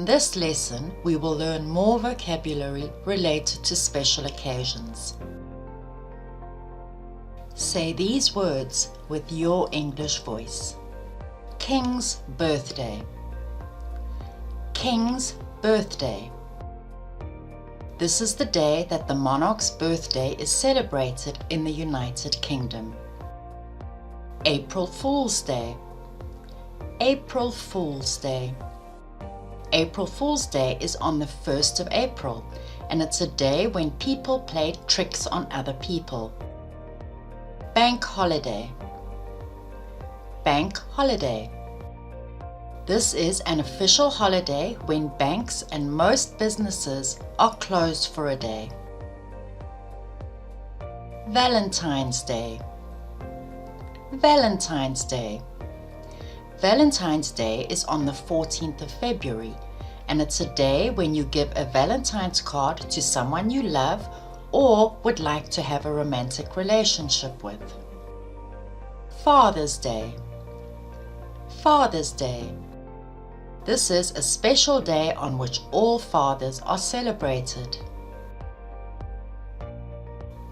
this lesson, we will learn more vocabulary related to special occasions. Say these words with your English voice. King's birthday. King's birthday. This is the day that the monarch's birthday is celebrated in the United Kingdom. April Fool's Day. April Fool's Day. April Fool's Day is on the 1st of April, and it's a day when people played tricks on other people. Bank holiday. Bank holiday. This is an official holiday when banks and most businesses are closed for a day. Valentine's Day. Valentine's Day. Valentine's Day is on the 14th of February, and it's a day when you give a Valentine's card to someone you love or would like to have a romantic relationship with. Father's Day. Father's Day. This is a special day on which all fathers are celebrated.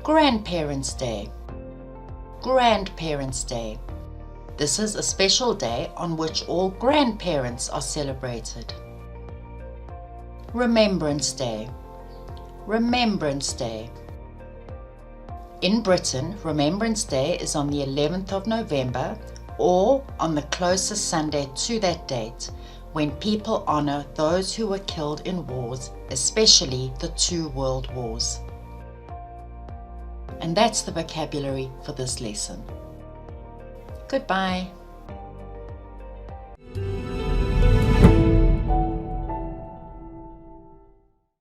Grandparents' Day. Grandparents' Day. This is a special day on which all grandparents are celebrated. Remembrance Day. Remembrance Day. In Britain, Remembrance Day is on the 11th of November or on the closest Sunday to that date, when people honor those who were killed in wars, especially the 2 world wars. And that's the vocabulary for this lesson. Goodbye.